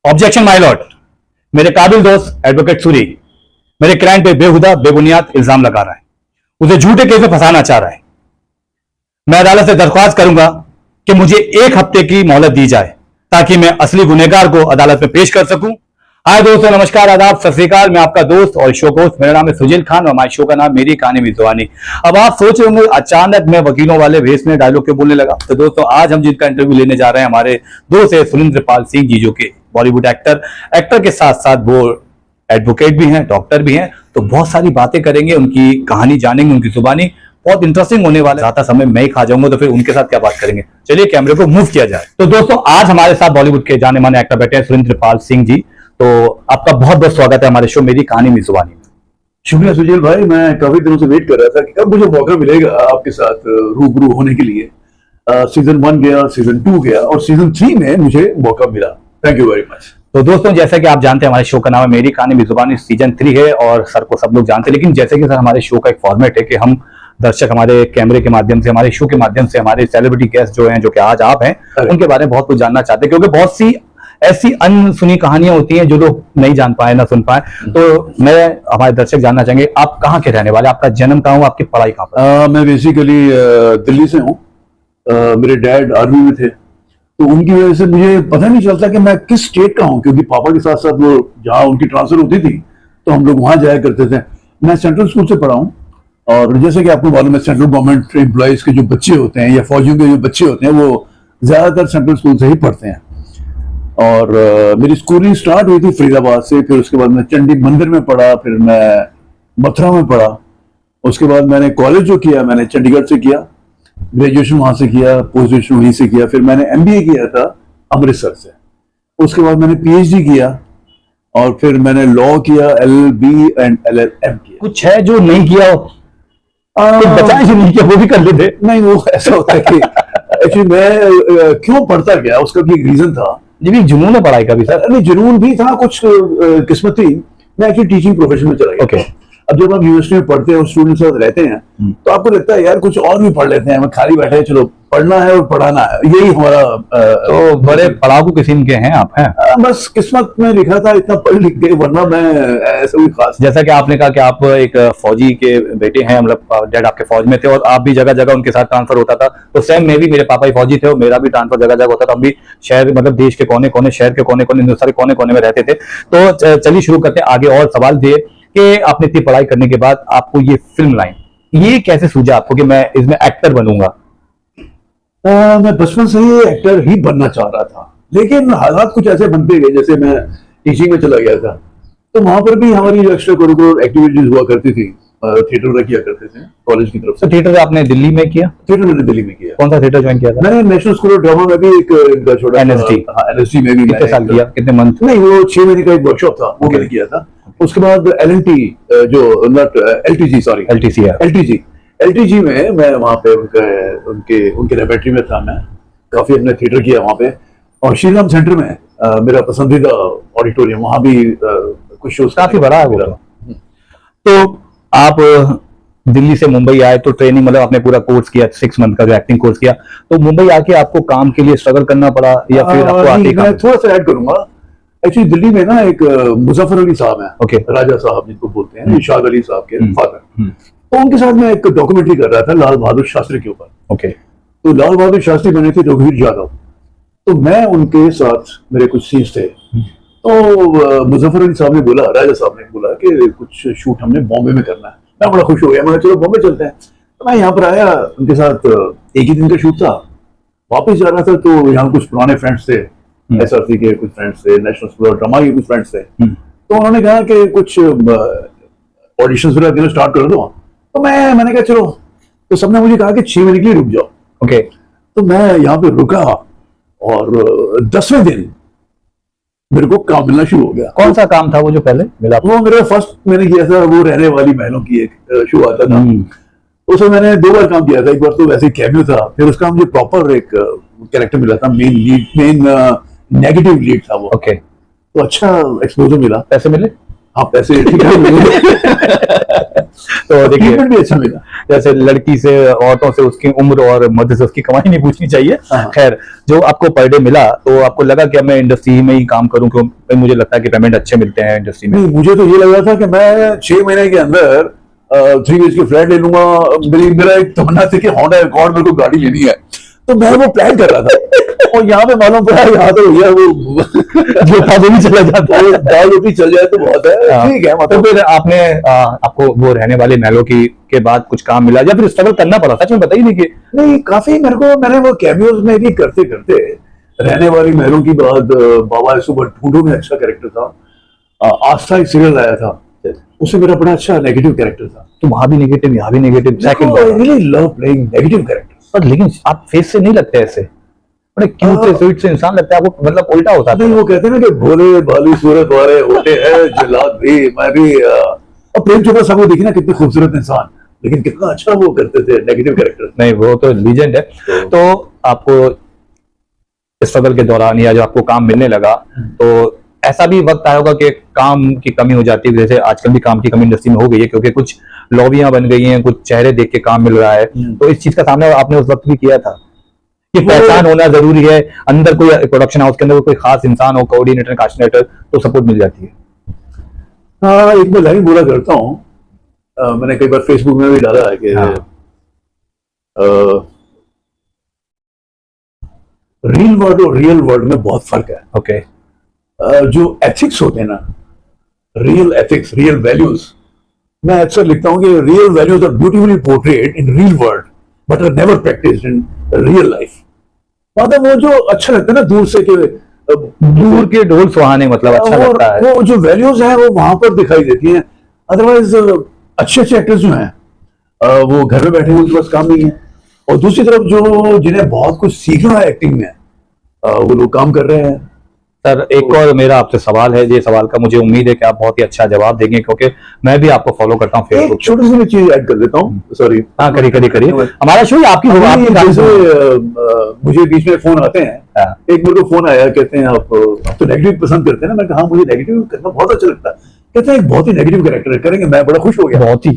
Objection my Lord. मेरे काबिल दोस्त एडवोकेट सूरी मेरे क्लाइंट पे बेहुदा बेबुनियाद इल्जाम लगा रहा है, उसे झूठे केस में फंसाना चाह रहा है। मैं अदालत से दरख्वास्त करूंगा कि मुझे 1 हफ्ते की मोहलत दी जाए ताकि मैं असली गुनहगार को अदालत में पेश कर सकूं। हाय दोस्तों, नमस्कार, आदाब, सत श्री अकाल। मैं आपका दोस्त और शो होस्ट, मेरा नाम है सुजील खान और हमारे शो का नाम मेरी कहानी में जुबानी। अब आप सोच रहे होंगे अचानक मैं वकीलों वाले भेस में डायलॉग क्यों बोलने लगा। तो दोस्तों, आज हम जिनका इंटरव्यू लेने जा रहे हैं हमारे दोस्त है सुरेंद्रपाल सिंह जी, जो कि बॉलीवुड एक्टर के साथ साथ वो एडवोकेट भी हैं, डॉक्टर भी हैं। तो बहुत सारी बातें करेंगे, उनकी कहानी जानेंगे, उनकी जुबानी बहुत इंटरेस्टिंग होने वाला है। ज्यादा समय मैं ही खा जाऊंगा तो फिर उनके साथ क्या बात करेंगे। चलिए कैमरे को मूव किया जाए। तो दोस्तों, आज हमारे साथ बॉलीवुड के जाने माने एक्टर बैठे हैं सुरेंद्रपाल सिंह जी। तो आपका बहुत बहुत स्वागत है हमारे शो मेरी कहानी में जुबानी में। शुक्रिया सुजील भाई, मैं काफी दिनों से वेट कर रहा था कि कब मुझे मौका मिलेगा आपके साथ रूबरू होने के लिए। सीजन 1 गया, सीजन 2 गया और सीजन 3 में मुझे मौका मिला। Thank you very much. तो दोस्तों, जैसा कि आप जानते हैं हमारे शो का नाम है मेरी कहानी में जुबानी। सीजन 3 है और सर को सब लोग जानते हैं, लेकिन जैसे कि सर हमारे शो का एक फॉर्मेट है कि हम दर्शक हमारे कैमरे के माध्यम से, हमारे शो के माध्यम से, हमारे सेलिब्रिटी गेस्ट जो हैं, जो कि आज आप हैं, उनके बारे में बहुत कुछ जानना चाहते हैं, क्योंकि बहुत सी ऐसी अनसुनी कहानियां होती हैं जो लोग नहीं जान पाए, ना सुन पाए। तो मैं हमारे दर्शक जानना चाहेंगे, आप कहाँ के रहने वाले, आपका जन्म कहाँ हुआ, आपकी पढ़ाई कहाँ पर? मैं बेसिकली दिल्ली से हूँ। मेरे डैड आर्मी में थे, तो उनकी वजह से मुझे पता नहीं चलता कि मैं किस स्टेट का हूँ, क्योंकि पापा के साथ साथ वो जहाँ उनकी ट्रांसफर होती थी तो हम लोग वहां जाया करते थे। मैं सेंट्रल स्कूल से पढ़ा हूँ, और जैसे कि आपको मालूम है सेंट्रल गवर्नमेंट एम्प्लॉइज के जो बच्चे होते हैं या फौजियों के जो बच्चे होते हैं वो ज्यादातर सेंट्रल स्कूल से ही पढ़ते हैं। और मेरी स्कूलिंग स्टार्ट हुई थी फरीदाबाद से, फिर उसके बाद मैं चंडी मंदिर में पढ़ा, फिर मैं मथुरा में पढ़ा। उसके बाद मैंने कॉलेज जो किया मैंने चंडीगढ़ से किया, ग्रेजुएशन वहां से किया, पोस्ट ग्रेजुएशन वहीं से किया। फिर मैंने MBA किया था अमृतसर से। उसके बाद मैंने PhD किया और फिर मैंने लॉ किया, LLB एंड LLM किया। कुछ है जो नहीं किया हो, बचाए जो नहीं किया वो भी कर लेते? नहीं, वो ऐसा होता है कि एक्चुअली मैं क्यों पढ़ता गया उसका भी एक रीजन था। जी, भी जुनून है पढ़ाई का भी सर? नहीं, जुनून भी था, कुछ किस्मत थी। मैं एक्चुअली टीचिंग प्रोफेशन में चला गया। Okay. अब जब आप यूनिवर्सिटी में पढ़ते हैं और स्टूडेंट्स के साथ रहते हैं तो आपको लगता है यार कुछ और भी पढ़ लेते हैं, मैं खाली बैठे हैं, चलो पढ़ना है और पढ़ाना है, यही हमारा। तो बड़े पढ़ाकू किस्म के हैं आप? हैं बस किस्मत में लिखा था, इतना पढ़ लिख गए, वरना मैं ऐसा कोई खास। जैसा कि आपने कहा कि आप एक फौजी के बेटे हैं, मतलब डैड आपके फौज में थे और आप भी जगह जगह उनके साथ ट्रांसफर होता था। तो सेम में भी मेरे पापा ही फौजी थे और मेरा भी ट्रांसफर जगह जगह होता था। हम भी शहर, मतलब देश के कोने कोने, शहर के कोने कोने, हिंदुस्तान के कोने कोने में रहते थे। तो चलिए शुरू करते हैं आगे। और सवाल दिए कि आपने इतनी पढ़ाई करने के बाद आपको ये फिल्म लाइन, ये कैसे सूझा आपको कि मैं इसमें एक्टर बनूंगा? मैं बचपन से ही एक्टर ही बनना चाह रहा था, लेकिन हालात कुछ ऐसे बनते गए। जैसे मैं टीचिंग में चला गया था, तो वहां पर भी हमारी जो एक्स्ट्रा करिकुलर एक्टिविटीज हुआ करती थी, थिएटर में किया करते थे कॉलेज की तरफ से। थिएटर आपने दिल्ली में किया? थिएटर मैंने दिल्ली में किया। कौन सा थिएटर ज्वाइन किया था? मैंने नेशनल स्कूल ऑफ ड्रामा में भी एक छोटा NSD। NSD में भी। कितने साल किया, कितने मंथ? नहीं, वो 6 महीने का एक वर्कशॉप था, वो मैंने किया था। उसके बाद LNT, जो नॉट LTG, सॉरी LTG में मैं वहां पे उनके लेबोरेटरी में था। मैं काफी हमने थिएटर किया वहां पे। और श्रीराम सेंटर में मेरा पसंदीदा ऑडिटोरियम, वहां भी कुछ शोज। काफी बड़ा है वो। तो आप दिल्ली से मुंबई आए तो ट्रेनिंग, मतलब आपने पूरा कोर्स किया, 6 मंथ का जो एक्टिंग कोर्स किया। तो मुंबई आके आपको काम के लिए स्ट्रगल करना पड़ा या फिर आपको आते मैं थोड़ा सा ऐड करूंगा। एक्चुअली दिल्ली में ना एक मुजफ्फर अली साहब हैं, Okay. राजा साहब जिनको बोलते हैं, इरशाद अली साहब के फादर। तो उनके साथ मैं एक डॉक्यूमेंट्री कर रहा था लाल बहादुर शास्त्री के ऊपर। ओके। तो लाल बहादुर शास्त्री बने थे रघुवीर यादव, तो मैं उनके साथ, मेरे कुछ सीन्स थे। तो मुजफ्फर अली साहब ने बोला, राजा साहब ने बोला कि कुछ शूट हमने बॉम्बे में करना है। मैं बड़ा खुश हो गया, मैं चलो बॉम्बे चलते हैं। तो मैं यहाँ पर आया, उनके साथ एक ही दिन का शूट था। वापस जा रहा था तो यहाँ कुछ पुराने फ्रेंड्स थे, SRC के कुछ फ्रेंड्स थे, नेशनल स्कूल ऑफ ड्रामा के कुछ फ्रेंड्स थे। तो उन्होंने कहा कि कुछ ऑडिशंस वगैरह देना स्टार्ट कर दो। तो मैंने कहा चलो। तो सबने मुझे कहा कि 6 महीने के लिए रुक जाओ। ओके। तो मैं यहाँ पे रुका और 10वें दिन मेरे को काम मिलना शुरू हो गया। कौन सा काम था वो जो पहले मिला? वो मेरा फर्स्ट मैंने किया था, वो रहने वाली महलों की एक शो आता था। उसमें मैंने 2 बार काम किया था। एक बार तो वैसे कैमियो था, फिर उसका मुझे प्रॉपर एक कैरेक्टर मिला था, मेन नेगेटिव लीड था वो। ओके। तो अच्छा एक्सपोजर मिला। पैसे मिले? हाँ पैसे ठीक ठाक मिले। तो देखिए ट्रीटमेंट भी अच्छा मिला। जैसे लड़की से, औरतों से उसकी उम्र और मध्य से उसकी कमाई नहीं पूछनी चाहिए। हाँ। खैर, जो आपको पर डे मिला तो आपको लगा कि अब मैं इंडस्ट्री में ही काम करूं, क्यों मुझे लगता है कि पेमेंट अच्छे मिलते हैं इंडस्ट्री में। नहीं, मुझे तो ये लग रहा था कि मैं 6 महीने के अंदर 3 BHK फ्लैट ले लूंगा। मेरा एक तमन्ना थी कि होंडा अकॉर्ड मेरे को गाड़ी लेनी है, तो मैं वो प्लान कर रहा था। और यहाँ पे मालूम पड़ा यहाँ तो भैया वो जो था वो भी चला जाता है। दाल रोटी चल जाए तो बहुत है। हाँ। ठीक है, तो मतलब फिर आपको वो रहने वाले महलों की के बाद कुछ काम मिला या फिर स्ट्रगल करना पड़ा? सच में बताइए नहीं कि नहीं, काफी मैंने वो कैमियोज में भी करते करते रहने वाली महलों की बात, बाबा सुबह ढूंढो में अच्छा कैरेक्टर था। आस्था एक सीरियल आया था, उससे मेरा बड़ा अच्छा नेगेटिव कैरेक्टर था। तो वहां भी नेगेटिव, यहाँ भी negative, second. I really love playing negative character. पर लेकिन आप फेस से नहीं लगते ऐसे, बड़े क्यूट से स्वीट से इंसान लगता है आपको, मतलब उल्टा होता नहीं, है। वो कहते हैं ना कि भोले भाली सूरत वाले होते हैं जल्लाद भी, मैं भी। और प्रेम चोपड़ा साहब को देखिए ना, कितने खूबसूरत इंसान, लेकिन कितना अच्छा वो करते थे नेगेटिव कैरेक्टर। नहीं, वो तो लीजेंड है। तो आपको स्ट्रगल के दौरान या जो आपको काम मिलने लगा, तो ऐसा भी वक्त आया होगा कि काम की कमी हो जाती है, जैसे आजकल भी काम की कमी इंडस्ट्री में हो गई है, क्योंकि कुछ लॉबियां बन गई हैं, कुछ चेहरे देख के काम मिल रहा है। तो इस चीज का सामना आपने उस वक्त भी किया था कि पहचान होना जरूरी है, अंदर कोई प्रोडक्शन हाउस के अंदर कोई खास इंसान हो, कोऑर्डिनेटर, कास्टिनेटर, तो सपोर्ट मिल जाती है। हाँ, एक मैं लाइन बोला करता हूँ, मैंने कई बार फेसबुक में भी डाला है कि हाँ। रियल वर्ल्ड और रियल वर्ल्ड में बहुत फर्क है। ओके। जो एथिक्स होते हैं ना, रियल एथिक्स, रियल वैल्यूज, मैं अक्सर लिखता हूँ कि real values are beautifully portrayed in real world but are never practised in real life. मतलब वो जो अच्छा लगता है ना दूर से, कि दूर के ढोल सुहाने, मतलब अच्छा लगता है। वो जो वैल्यूज हैं वो वहां पर दिखाई देती हैं। अदरवाइज अच्छे अच्छे एक्टर्स जो हैं वो घर में बैठे हैं, उनके पास काम नहीं है। और दूसरी तरफ जो जिन्हें बहुत कुछ सीखना है एक्टिंग में, वो लोग काम कर रहे हैं। सर, एक और मेरा आपसे सवाल है, ये सवाल का मुझे उम्मीद है कि आप बहुत ही अच्छा जवाब देंगे, क्योंकि मैं भी आपको फॉलो करता हूँ एक फेसबुक। छोटी सी चीज ऐड कर देता हूँ, सॉरी। हाँ, करिए। हमारा शो ही आपकी होगा, आपकी जैसे गाड़ी। मुझे बीच में फोन आते हैं। हाँ। एक मेरे को फोन आया, कहते हैं आप तो नेगेटिव पसंद करते हैं ना। मैं कहा, हाँ, मुझे नेगेटिव करना बहुत अच्छा लगता है। कहते हैं एक बहुत ही नेगेटिव कैरेक्टर करेंगे। मैं बड़ा खुश हो गया, बहुत ही।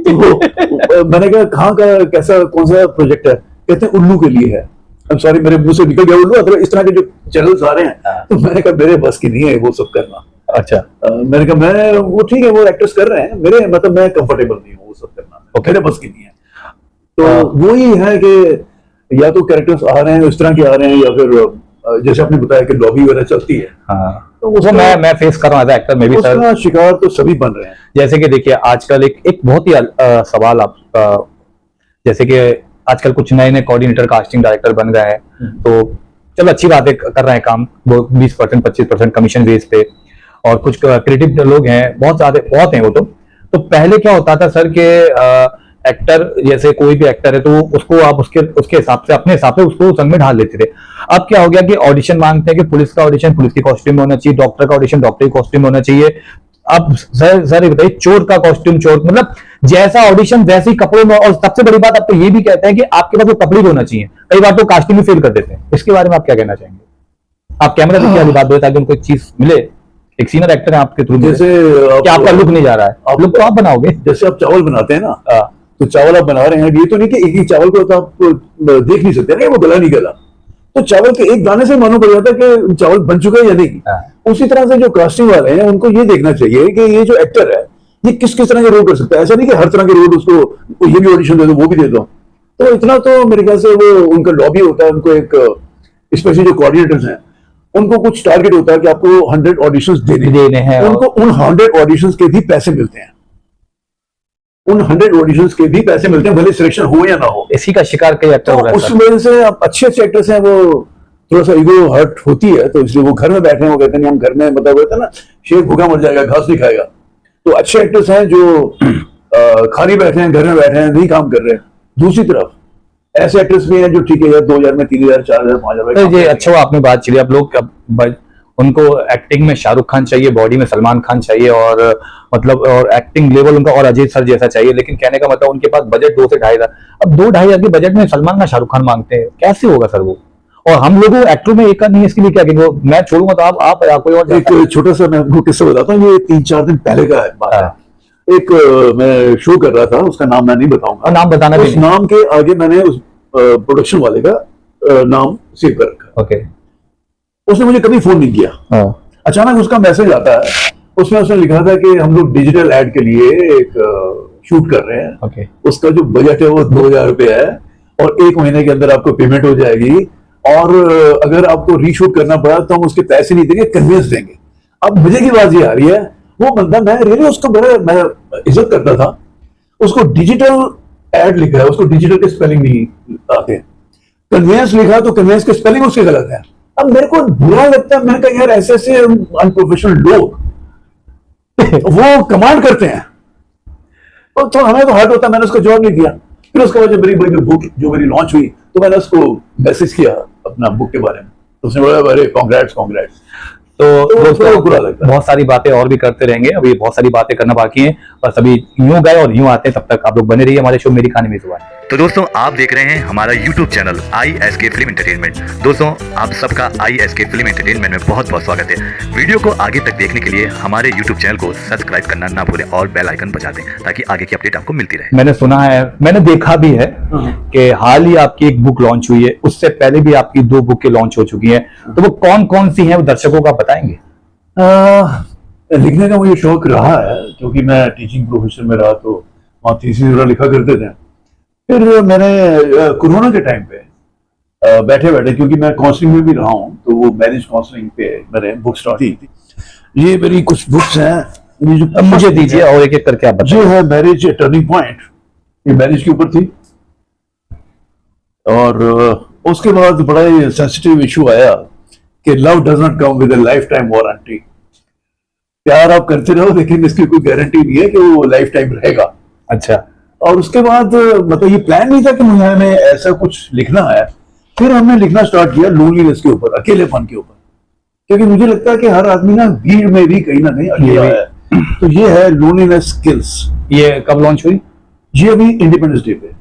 तो मैंने कहा, कहाँ का, कैसा, कौन सा प्रोजेक्ट है? कहते हैं उल्लू के लिए है। I'm sorry, मेरे मुंह से निकल गया उल्लू। अगर इस तरह के जो चैनल्स आ रहे हैं, तो मैंने कहा मेरे बस की नहीं है वो सब करना। अच्छा। मैंने कहा मैं वो ठीक है, वो एक्टर्स कर रहे हैं, मेरे मतलब मैं कंफर्टेबल नहीं हूँ वो सब करना, मेरे बस की नहीं है। तो वो ही है कि या तो कैरेक्टर्स आ रहे हैं इस तरह के आ रहे हैं, या फिर जैसे आपने बताया कि लॉबी वगैरह चलती है। हाँ, तो वो मैं फेस कर रहा हूँ एज एक्टर में भी सर। उसका शिकार तो सभी बन रहे हैं। जैसे कि देखिए, आजकल एक बहुत ही सवाल आप जैसे कि आजकल कुछ नए नए कोऑर्डिनेटर, कास्टिंग डायरेक्टर बन गए हैं, तो चलो अच्छी बात है, कर रहे हैं काम, वो 20% 25% कमीशन बेस पे, और कुछ क्रिएटिव लोग हैं, बहुत हैं वो। तो पहले क्या होता था सर के एक्टर, जैसे कोई भी एक्टर है तो उसको आप उसके हिसाब से, अपने हिसाब से उसको संग में ढाल लेते थे। अब क्या हो गया कि ऑडिशन मांगते हैं कि पुलिस का ऑडिशन पुलिस की कॉस्ट्यूम में होना चाहिए, डॉक्टर का ऑडिशन डॉक्टर की कॉस्ट्यूम में होना चाहिए। अब सर ये बताइए, चोर का कॉस्ट्यूम चोर, मतलब जैसा ऑडिशन वैसे ही कपड़ों में। और सबसे बड़ी बात, अब तो ये भी कहते हैं कि आपके पास वो कपड़े भी होना चाहिए। कई बार तो कास्टिंग भी फेल कर देते हैं। इसके बारे में आप क्या कहना चाहेंगे? आप कैमरा देखिए वाली बात बोले ताकि उनको एक चीज मिले, एक सीनियर एक्टर है आपके थ्रू, जैसे कि आपका लुक नहीं जा रहा है। आप लुक तो आप बनाओगे, जैसे आप चावल बनाते हैं ना, तो चावल आप बना रहे हैं, ये तो नहीं कि एक ही चावल को तो आप देख नहीं सकते ना वो गला नहीं गला। तो चावल के एक दाने से मालूम पड़ जाता है कि चावल बन चुका है या नहीं। उसी तरह से जो कास्टिंग वाले हैं उनको ये देखना चाहिए कि ये जो एक्टर है ये किस किस तरह के रोल कर सकता है। ऐसा नहीं कि हर तरह के रोल उसको ये भी ऑडिशन दे दो, वो भी दे दो। तो इतना तो मेरे ख्याल से वो उनका लॉबी होता है, उनको एक स्पेशली जो कोऑर्डिनेटर्स हैं उनको कुछ टारगेट होता है कि आपको 100 ऑडिशंस देने हैं। उनको उन 100 ऑडिशंस के भी पैसे मिलते हैं, उन 100 ऑडिशंस के भी पैसे मिलते हैं, भले सिलेक्शन हो या ना हो। इसी का शिकार कई एक्टर हो रहा है। उस वजह से अब अच्छे एक्टर्स हैं, वो थोड़ा सा ईगो हर्ट होती है, तो इसलिए वो घर में बैठे हैं। वो कहते हैं हम घर में, मतलब होता है ना, शेर भूखा मर जाएगा घास नहीं खाएगा। तो अच्छे एक्टर्स हैं जो खाली बैठे हैं, घर में बैठे हैं, नहीं काम कर रहे हैं। दूसरी तरफ ऐसे एक्टर्स भी हैं जो ठीक है यार 2000 में 3000 4000 5000 ये अच्छा हुआ आपने बात चली। अब लोग उनको एक्टिंग में शाहरुख खान चाहिए, बॉडी में सलमान खान चाहिए, और मतलब और एक्टिंग लेवल उनका और अजीत सर जैसा चाहिए। लेकिन कहने का मतलब उनके पास बजट 2 से 2.5 हजार। अब 2-2.5 हजार के बजट में सलमान खान शाहरुख खान मांगते हैं, कैसे होगा सर वो? और हम लोगों एक्टरों में एक का नहीं है, इसके लिए क्या कहेंगे, मैं छोड़ूंगा तो आप या कोई और एक छोटा सा मैं आपको किस्सा बताता हूँ, ये 3-4 दिन पहले का है बात है। एक मैं शो कर रहा था, उसका नाम मैं नहीं बताऊंगा, नाम बताना भी उस नाम के आगे मैंने उस प्रोडक्शन वाले का नाम सेव कर रखा। ओके। उसने मुझे कभी फोन नहीं किया। अचानक उसका मैसेज आता है, उसमें उसने लिखा था कि हम लोग डिजिटल एड के लिए एक शूट कर रहे हैं। ओके। उसका जो बजट है वो 2000 रुपये है और 1 महीने के अंदर आपको पेमेंट हो जाएगी, और अगर आपको रीशूट करना पड़ा तो हम उसके पैसे नहीं देंगे, कन्वेंस देंगे। अब मजे की बात ये आ रही है, वो बंदा, मैं रियली उसको बड़ा मैं इज्जत करता था, उसको डिजिटल एड लिखा है, उसको डिजिटल के स्पेलिंग नहीं आते। कन्वेंस लिखा तो कन्वेंस के स्पेलिंग उसके गलत है। अब मेरे को बुरा लगता है, मैंने कहा यार ऐसे ऐसे अनप्रोफेशनल लोग वो कमांड करते हैं, और तो हमें तो हर्ट होता है। मैंने उसको जवाब नहीं दिया। फिर उसके बाद जब मेरी बड़ी बुक जो मेरी लॉन्च हुई तो मैंने उसको मैसेज किया अपना बुक के बारे में, तो उसने बोला अरे कांग्रेट्स। तो दोस्तों बुरा लगता है। बहुत सारी बातें और भी करते रहेंगे, अभी बहुत सारी बातें करना बाकी है, बस अभी यूं गए और यूं आते हैं। तब तक आप लोग बने रहिए हमारे शो मेरी कहानी में जुबान। तो दोस्तों आप देख रहे हैं हमारा YouTube channel ISK film entertainment. दोस्तों आप सबका ISK फिल्म एंटरटेनमेंट में बहुत बहुत स्वागत है। वीडियो को आगे तक देखने के लिए हमारे YouTube चैनल को सब्सक्राइब करना ना भूलें और बेल आइकन बजा दें ताकि आगे की अपडेट आपको मिलती रहे। मैंने सुना है, मैंने देखा भी है कि हाल ही आपकी एक बुक लॉन्च हुई है, उससे पहले भी आपकी 2 बुकें लॉन्च हो चुकी हैं, तो वो कौन कौन सी हैं वो दर्शकों को आप बताएंगे? लिखने का मुझे शौक रहा है, क्योंकि मैं टीचिंग प्रोफेशन में रहा तो वहाँ थीसिस वगैरह लिखा करते थे। फिर मैंने कोरोना के टाइम पे बैठे बैठे, क्योंकि मैं काउंसलिंग में भी रहा हूँ, तो वो मैरिज काउंसलिंग पे मैंने बुक स्टार्ट की थी। ये मेरी कुछ बुक्स हैं, ये जो अब मुझे दीजिए और एक एक करके आप बताइए। जो है मैरिज टर्निंग पॉइंट, ये मैरिज के ऊपर थी, और उसके बाद बड़ा ही सेंसिटिव इशू आया कि love does not come with a life time warranty. प्यार आप करते रहो लेकिन इसकी कोई गारंटी नहीं है कि वो लाइफ टाइम रहेगा। अच्छा। और उसके बाद मतलब ये प्लान नहीं था कि मुझे हमें ऐसा कुछ लिखना है। फिर हमने लिखना स्टार्ट किया लोनलीनेस के ऊपर, अकेलेपन के ऊपर, क्योंकि मुझे लगता है कि हर आदमी ना भीड़ में भी कहीं ना कहीं अकेला है। तो ये है लोनलीनेस स्किल्स। ये कब लॉन्च हुई? ये अभी इंडिपेंडेंस डे पे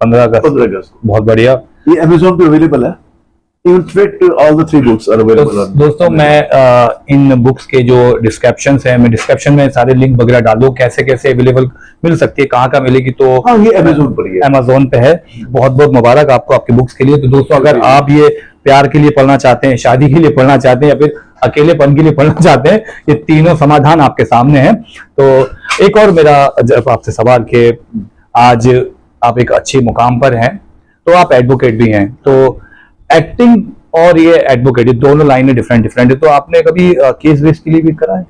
15 अगस्त। 15 अगस्त को। बहुत बढ़िया। ये अमेजोन पे अवेलेबल है। In fact, all the 3 books are available on दोस्तों मैं इन बुक्स के जो डिस्क्रिप्शंस हैं, मैं डिस्क्रिप्शन में सारे लिंक वगैरह डाल दूं, कैसे कैसे अवेलेबल मिल सकती है, कहाँ कहाँ मिलेगी, तो हाँ ये अमेजोन पर ही है। अमेजोन पे है। बहुत बहुत मुबारक आपको आपकी बुक्स के लिए। तो दोस्तों अगर आप ये प्यार के लिए पढ़ना चाहते हैं, शादी के लिए पढ़ना चाहते हैं, या फिर अकेलेपन के लिए पढ़ना चाहते हैं, ये तीनों समाधान आपके सामने हैं। तो एक और मेरा आपसे सवाल कि आज आप एक अच्छे मुकाम पर हैं, तो आप एडवोकेट भी हैं, तो एक्टिंग और ये एडवोकेट, ये दोनों लाइनें डिफरेंट डिफरेंट है, तो आपने कभी केस वेस के लिए भी करा है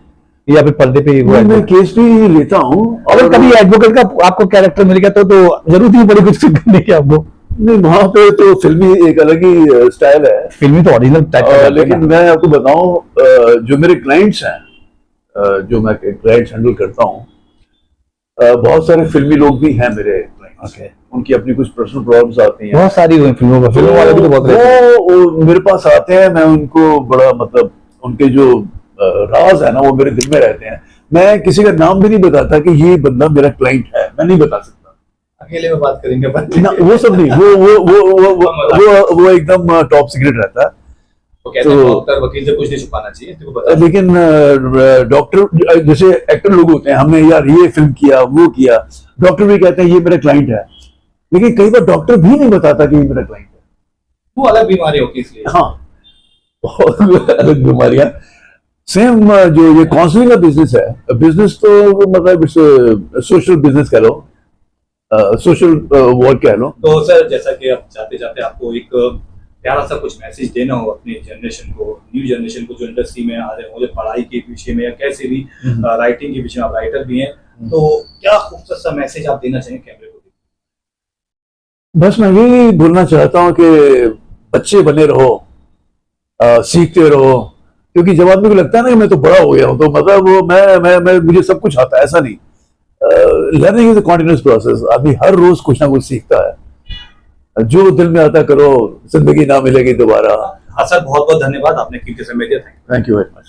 या फिर पर्दे पे ही हुआ? मैं केस भी लेता हूँ। अगर कभी एडवोकेट का आपको कैरेक्टर मिल गया तो जरूरत ही पड़ी कुछ करने की आपको? नहीं, वहां पे तो फिल्मी एक अलग ही स्टाइल है, फिल्मी तो ओरिजिनल टाइप। लेकिन मैं आपको बताऊं, जो मेरे क्लाइंट्स हैं, जो मैं क्लाइंट्स हैंडल करता हूँ, बहुत सारे फिल्मी लोग भी हैं मेरे क्लाइंट्स। उनकी अपनी कुछ पर्सनल प्रॉब्लम्स आती हैं, बहुत सारी हुई फिल्मों में, फिल्मों वाले भी तो बहुत रहते हैं। वो मेरे पास आते हैं, मैं उनको बड़ा मतलब उनके जो राज है ना वो मेरे दिल में रहते हैं। मैं किसी का नाम भी नहीं बताता कि ये बंदा मेरा क्लाइंट है, मैं नहीं बता सकता। अकेले में बात करेंगे ना, वो सब नहीं, वो एकदम टॉप सीक्रेट रहता है। वो कहते हैं डॉक्टर वकील से कुछ नहीं छुपाना चाहिए, तेरे को बता। लेकिन डॉक्टर जैसे एक्टर लोग होते हैं, हमने यार ये फिल्म किया वो किया, डॉक्टर भी कहते हैं ये मेरा क्लाइंट है, लेकिन कई बार डॉक्टर भी नहीं बताता कि ये मेरा क्लाइंट है। वो अलग बीमारी होती है इसलिए। हाँ अलग बीमारियां। सेम जो ये काउंसलिंग का बिजनेस है, बिजनेस तो मतलब सोशल बिजनेस कह लो, सोशल वर्क कह लो। तो सर जैसा कि आप जाते जाते आपको एक प्यारा सा कुछ मैसेज देना हो अपने जनरेशन को, न्यू जनरेशन को जो इंडस्ट्री में आ रहे हो, जो पढ़ाई के विषय में या कैसे भी राइटिंग के विषय में, आप राइटर भी हैं, तो क्या खूबसूरत सा मैसेज आप देना चाहेंगे कैमरे को? बस मैं यही बोलना चाहता हूँ कि बच्चे बने रहो, सीखते रहो, क्योंकि जब आदमी को लगता है ना कि मैं तो बड़ा हो गया हूँ, तो मतलब वो मैं मुझे सब कुछ आता है, ऐसा नहीं। Learning is a continuous process. आदमी हर रोज कुछ ना कुछ सीखता है। जो दिल में आता करो, जिंदगी ना मिलेगी दोबारा। हाँ सर, बहुत बहुत धन्यवाद, आपने कीमती समय दिया। Thank you very much.